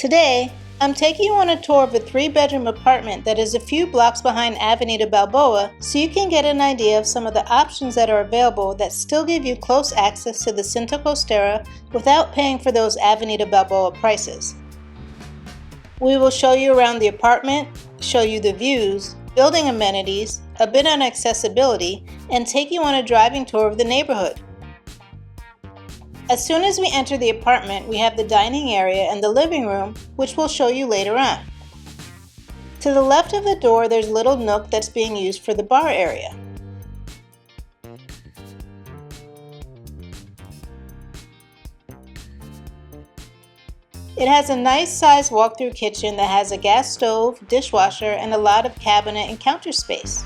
Today, I'm taking you on a tour of a 3-bedroom apartment that is a few blocks behind Avenida Balboa so you can get an idea of some of the options that are available that still give you close access to the Cinta Costera without paying for those Avenida Balboa prices. We will show you around the apartment, show you the views, building amenities, a bit on accessibility, and take you on a driving tour of the neighborhood. As soon as we enter the apartment, we have the dining area and the living room, which we'll show you later on. To the left of the door, there's a little nook that's being used for the bar area. It has a nice sized walk-through kitchen that has a gas stove, dishwasher, and a lot of cabinet and counter space.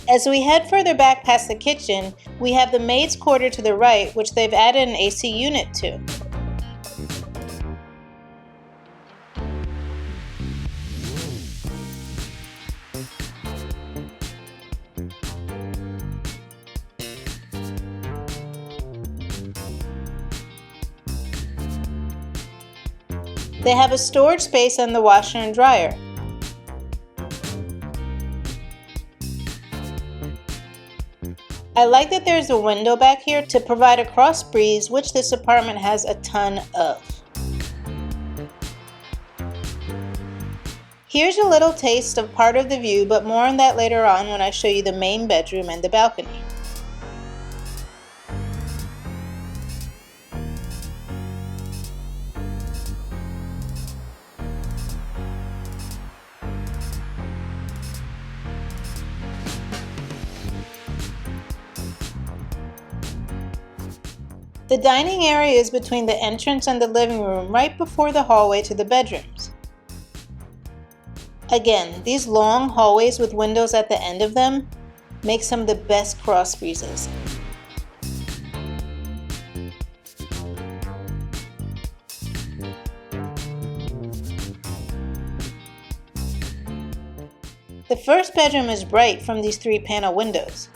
As we head further back past the kitchen, we have the maid's quarter to the right, which they've added an AC unit to. They have a storage space and the washer and dryer. I like that there's a window back here to provide a cross breeze, which this apartment has a ton of. Here's a little taste of part of the view, but more on that later on when I show you the main bedroom and the balcony. The dining area is between the entrance and the living room, right before the hallway to the bedrooms. Again, these long hallways with windows at the end of them make some of the best cross breezes. The first bedroom is bright from these 3-panel windows.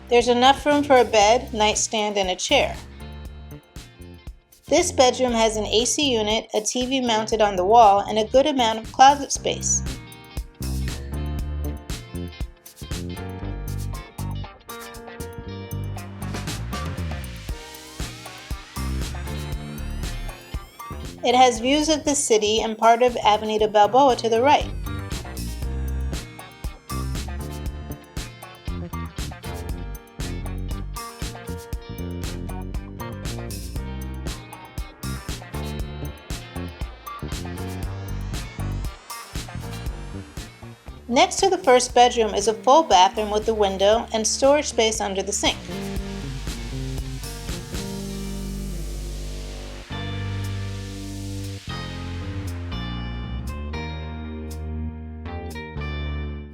There's enough room for a bed, nightstand, and a chair. This bedroom has an AC unit, a TV mounted on the wall, and a good amount of closet space. It has views of the city and part of Avenida Balboa to the right. Next to the first bedroom is a full bathroom with a window and storage space under the sink.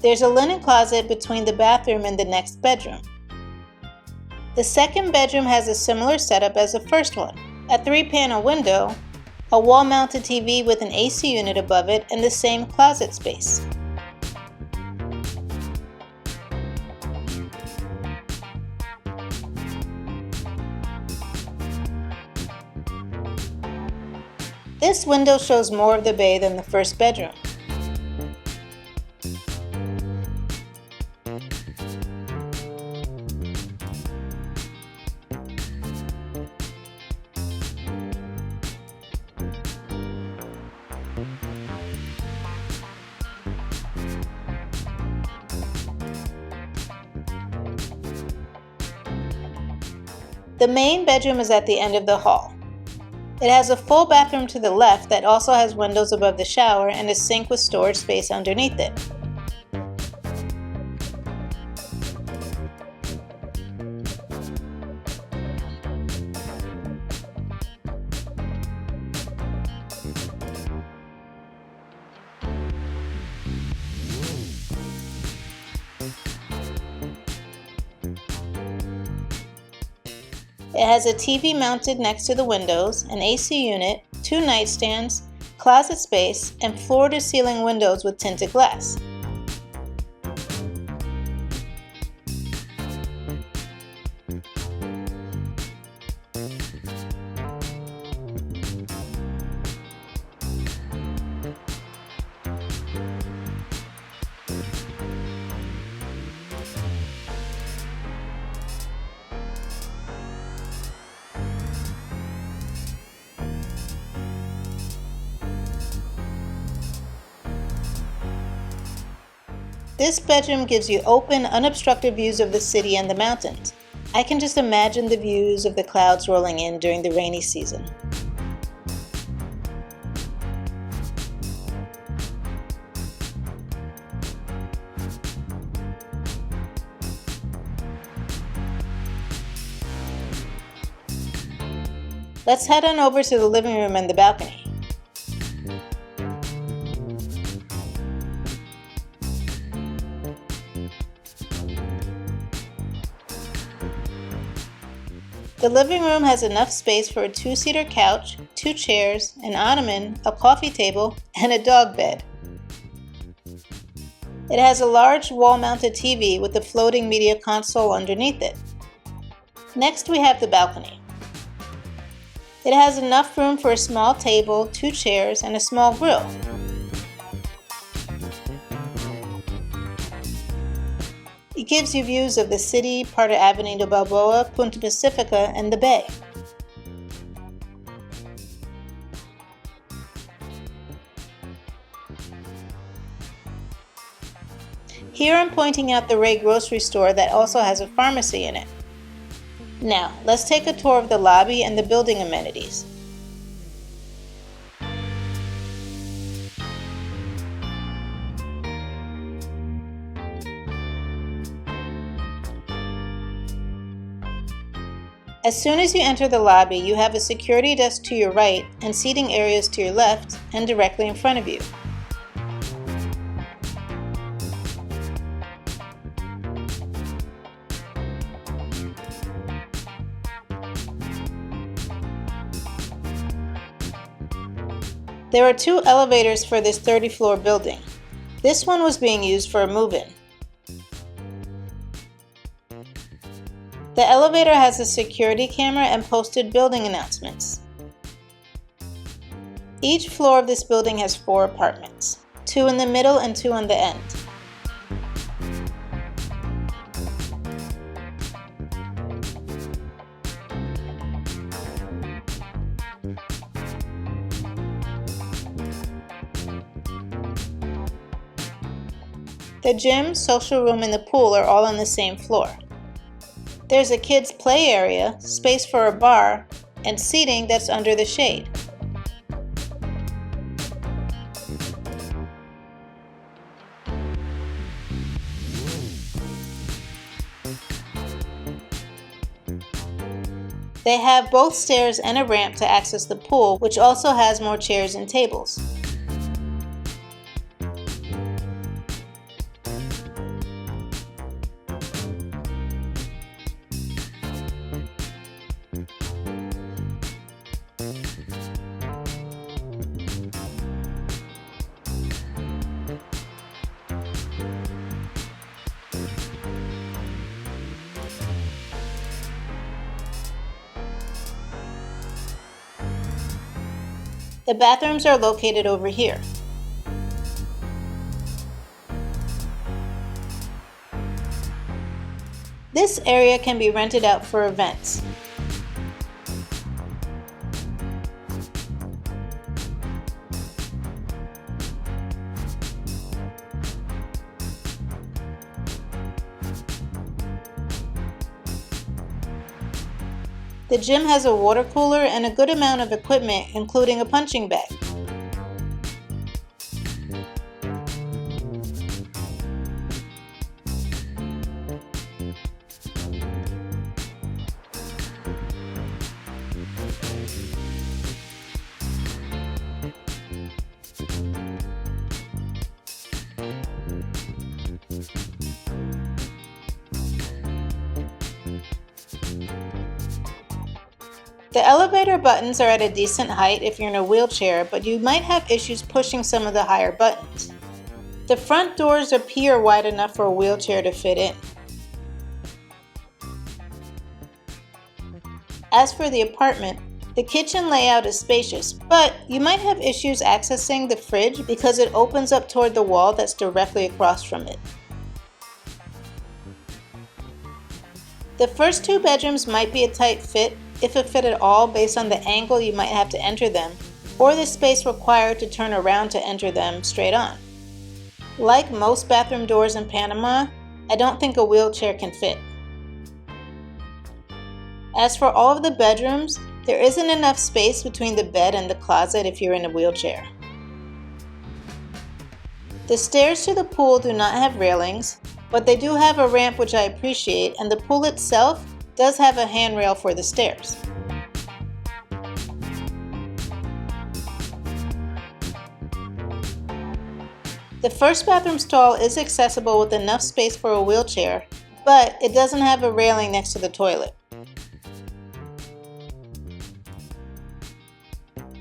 There's a linen closet between the bathroom and the next bedroom. The second bedroom has a similar setup as the first one, a 3-panel window, a wall-mounted TV with an AC unit above it, and the same closet space. This window shows more of the bay than the first bedroom. The main bedroom is at the end of the hall. It has a full bathroom to the left that also has windows above the shower and a sink with storage space underneath it. It has a TV mounted next to the windows, an AC unit, 2 nightstands, closet space, and floor-to-ceiling windows with tinted glass. This bedroom gives you open, unobstructed views of the city and the mountains. I can just imagine the views of the clouds rolling in during the rainy season. Let's head on over to the living room and the balcony. The living room has enough space for a 2-seater couch, 2 chairs, an ottoman, a coffee table, and a dog bed. It has a large wall-mounted TV with a floating media console underneath it. Next, we have the balcony. It has enough room for a small table, 2 chairs, and a small grill. It gives you views of the city, part of Avenida Balboa, Punta Pacifica, and the bay. Here I'm pointing out the Ray grocery store that also has a pharmacy in it. Now, let's take a tour of the lobby and the building amenities. As soon as you enter the lobby, you have a security desk to your right and seating areas to your left and directly in front of you. There are 2 elevators for this 30-floor building. This one was being used for a move-in. The elevator has a security camera and posted building announcements. Each floor of this building has 4 apartments, 2 in the middle and 2 on the end. The gym, social room, and the pool are all on the same floor. There's a kids' play area, space for a bar, and seating that's under the shade. They have both stairs and a ramp to access the pool, which also has more chairs and tables. The bathrooms are located over here. This area can be rented out for events. The gym has a water cooler and a good amount of equipment, including a punching bag. The elevator buttons are at a decent height if you're in a wheelchair, but you might have issues pushing some of the higher buttons. The front doors appear wide enough for a wheelchair to fit in. As for the apartment, the kitchen layout is spacious, but you might have issues accessing the fridge because it opens up toward the wall that's directly across from it. The first 2 bedrooms might be a tight fit, if a fit at all, based on the angle you might have to enter them, or the space required to turn around to enter them straight on. Like most bathroom doors in Panama, I don't think a wheelchair can fit. As for all of the bedrooms, there isn't enough space between the bed and the closet if you're in a wheelchair. The stairs to the pool do not have railings, but they do have a ramp, which I appreciate, and the pool itself does have a handrail for the stairs. The first bathroom stall is accessible with enough space for a wheelchair, but it doesn't have a railing next to the toilet.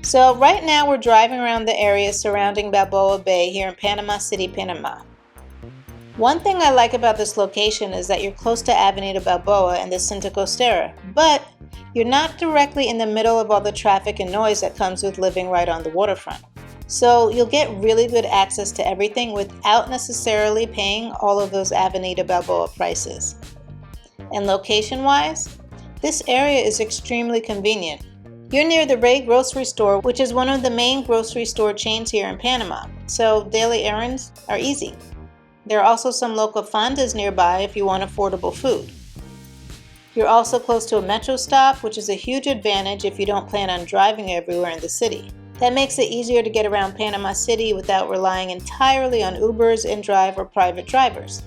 So right now we're driving around the area surrounding Balboa Bay here in Panama City, Panama. One thing I like about this location is that you're close to Avenida Balboa and the Cinta Costera, but you're not directly in the middle of all the traffic and noise that comes with living right on the waterfront. So you'll get really good access to everything without necessarily paying all of those Avenida Balboa prices. And location-wise, this area is extremely convenient. You're near the Ray grocery store, which is one of the main grocery store chains here in Panama, so daily errands are easy. There are also some local fondas nearby if you want affordable food. You're also close to a metro stop, which is a huge advantage if you don't plan on driving everywhere in the city. That makes it easier to get around Panama City without relying entirely on Ubers, InDrive, or private drivers.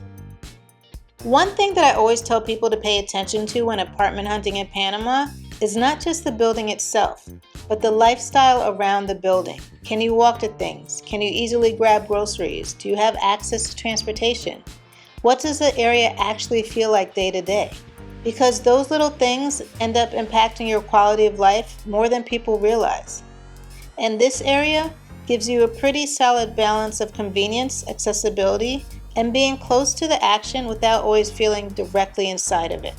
One thing that I always tell people to pay attention to when apartment hunting in Panama is not just the building itself, but the lifestyle around the building. Can you walk to things? Can you easily grab groceries? Do you have access to transportation? What does the area actually feel like day to day? Because those little things end up impacting your quality of life more than people realize. And this area gives you a pretty solid balance of convenience, accessibility, and being close to the action without always feeling directly inside of it.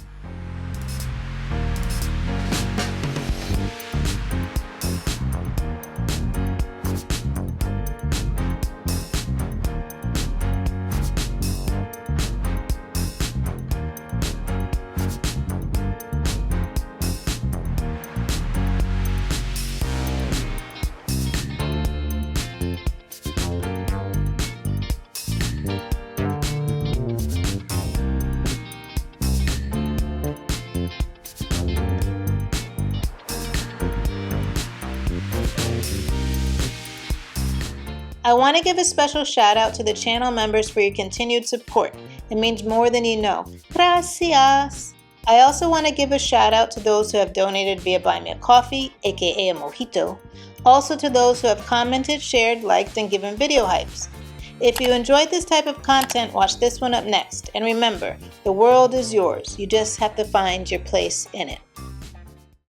I want to give a special shout out to the channel members for your continued support. It means more than you know. Gracias! I also want to give a shout out to those who have donated via Buy Me a Coffee, aka a mojito. Also to those who have commented, shared, liked, and given video hypes. If you enjoyed this type of content, watch this one up next. And remember, the world is yours. You just have to find your place in it.